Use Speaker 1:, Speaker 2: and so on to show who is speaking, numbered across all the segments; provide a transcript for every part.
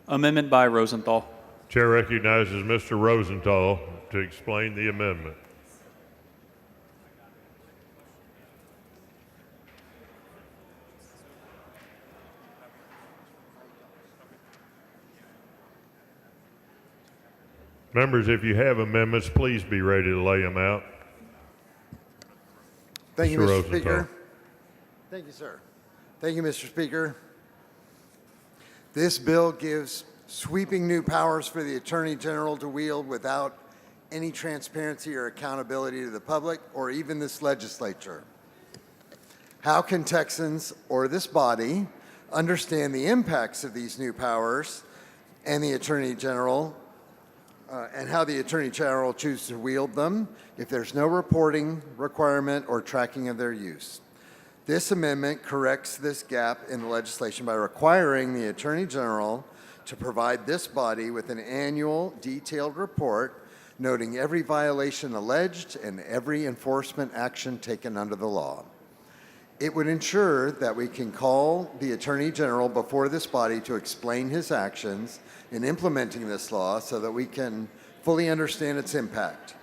Speaker 1: Amendment by Rosenthal.
Speaker 2: Chair recognizes Mr. Rosenthal to explain the amendment. Members, if you have amendments, please be ready to lay them out.
Speaker 3: Thank you,
Speaker 2: Mr.
Speaker 3: Mr.
Speaker 2: Rosenthal.
Speaker 3: Speaker. Thank you, sir. Thank you, Mr. Speaker. This bill gives sweeping new powers for the Attorney General to wield without any transparency or accountability to the public or even this legislature. How can Texans or this body understand the impacts of these new powers and the Attorney General and how the Attorney General chooses to wield them if there's no reporting requirement or tracking of their use? This amendment corrects this gap in the legislation by requiring the Attorney General to provide this body with an annual detailed report noting every violation alleged and every enforcement action taken under the law. It would ensure that we can call the Attorney General before this body to explain his actions in implementing this law so that we can fully understand its impact.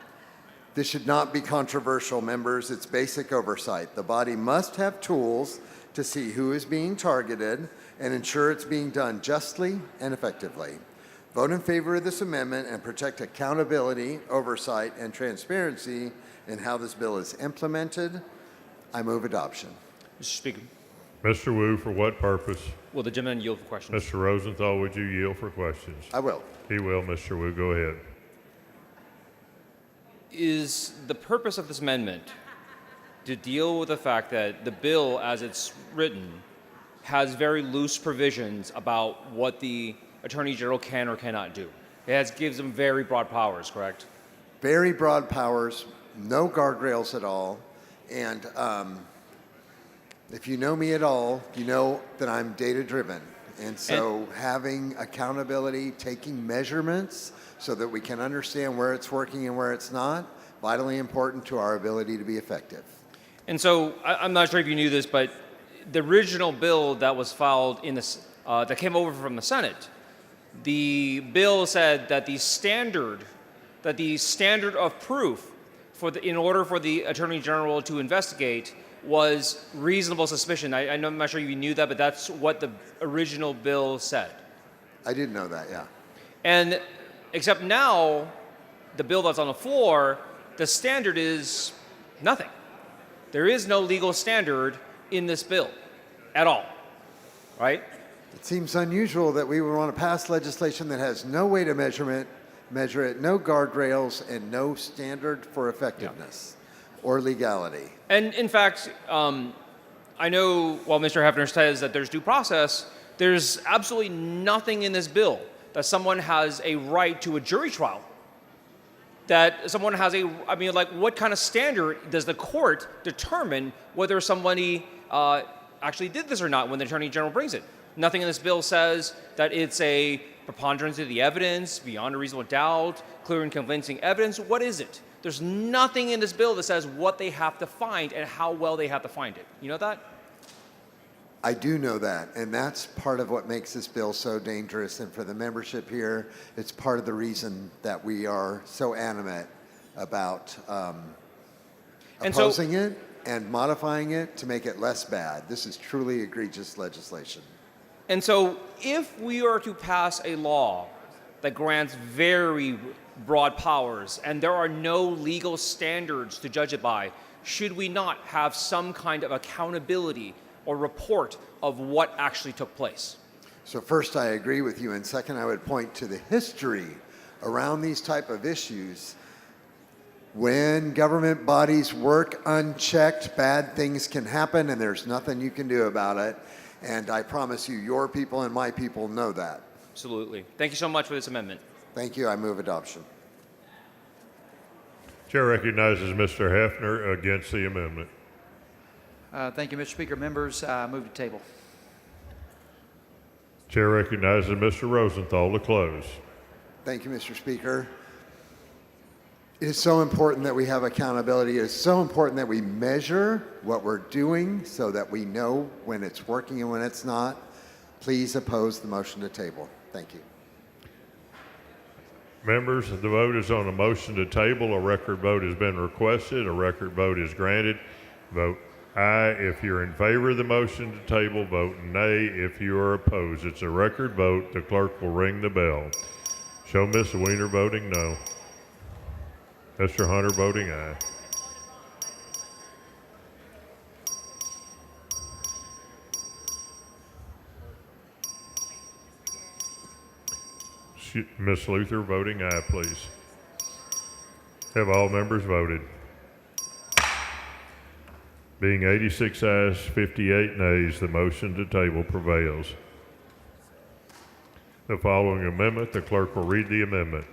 Speaker 3: This should not be controversial, members. It's basic oversight. The body must have tools to see who is being targeted and ensure it's being done justly and effectively. Vote in favor of this amendment and protect accountability, oversight, and transparency in how this bill is implemented. I move adoption.
Speaker 4: Mr. Speaker,
Speaker 2: Mr. Wu, for what purpose?
Speaker 4: will the gentleman yield for questions?
Speaker 2: Mr. Rosenthal, would you yield for questions?
Speaker 3: I will.
Speaker 2: He will, Mr. Wu. Go ahead.
Speaker 4: Is the purpose of this amendment to deal with the fact that the bill, as it's written, has very loose provisions about what the Attorney General can or cannot do? Gives them very broad powers, correct?
Speaker 3: Very broad powers, no guardrails at all, and if you know me at all, you know that I'm data-driven. And so having accountability, taking measurements so that we can understand where it's working and where it's not, vitally important to our ability to be effective.
Speaker 4: And so I'm not sure if you knew this, but the original bill that was filed in this, that came over from the Senate, the bill said that the standard of proof in order for the Attorney General to investigate was reasonable suspicion. I'm not sure if you knew that, but that's what the original bill said.
Speaker 3: I did know that, yeah.
Speaker 4: And except now, the bill that's on the floor, the standard is nothing. There is no legal standard in this bill at all, right?
Speaker 3: It seems unusual that we would want to pass legislation that has no way to measure it, no guardrails, and no standard for effectiveness or legality.
Speaker 4: And in fact, I know while Mr. Hefner says that there's due process, there's absolutely nothing in this bill that someone has a right to a jury trial. That someone has what kind of standard does the court determine whether somebody actually did this or not when the Attorney General brings it? Nothing in this bill says that it's a preponderance of the evidence, beyond a reasonable doubt, clear and convincing evidence. What is it? There's nothing in this bill that says what they have to find and how well they have to find it. You know that?
Speaker 3: I do know that, and that's part of what makes this bill so dangerous. And for the membership here, it's part of the reason that we are so animate about opposing it and modifying it to make it less bad. This is truly egregious legislation.
Speaker 4: And so if we are to pass a law that grants very broad powers and there are no legal standards to judge it by, should we not have some kind of accountability or report of what actually took place?
Speaker 3: So first, I agree with you, and second, I would point to the history around these type of issues. When government bodies work unchecked, bad things can happen, and there's nothing you can do about it. And I promise you, your people and my people know that.
Speaker 4: Absolutely. Thank you so much for this amendment.
Speaker 3: Thank you. I move adoption.
Speaker 2: Chair recognizes Mr. Hefner against the amendment.
Speaker 5: Thank you, Mr. Speaker. Members, move to table.
Speaker 2: Chair recognizes Mr. Rosenthal to close.
Speaker 3: Thank you, Mr. Speaker. It is so important that we have accountability. It is so important that we measure what we're doing so that we know when it's working and when it's not. please oppose the motion to table. Thank you.
Speaker 2: Members, the vote is on a motion to table. A record vote has been requested. A record vote is granted. Vote aye if you're in favor of the motion to table. Vote nay if you are opposed. It's a record vote. The clerk will ring the bell. Show Ms. Weiner voting no. Mr. Hunter voting aye. Ms. Luther voting aye, please. Have all members voted? Being 86 ayes, 58 nays, the motion to table prevails. The following amendment, the clerk will read the amendment.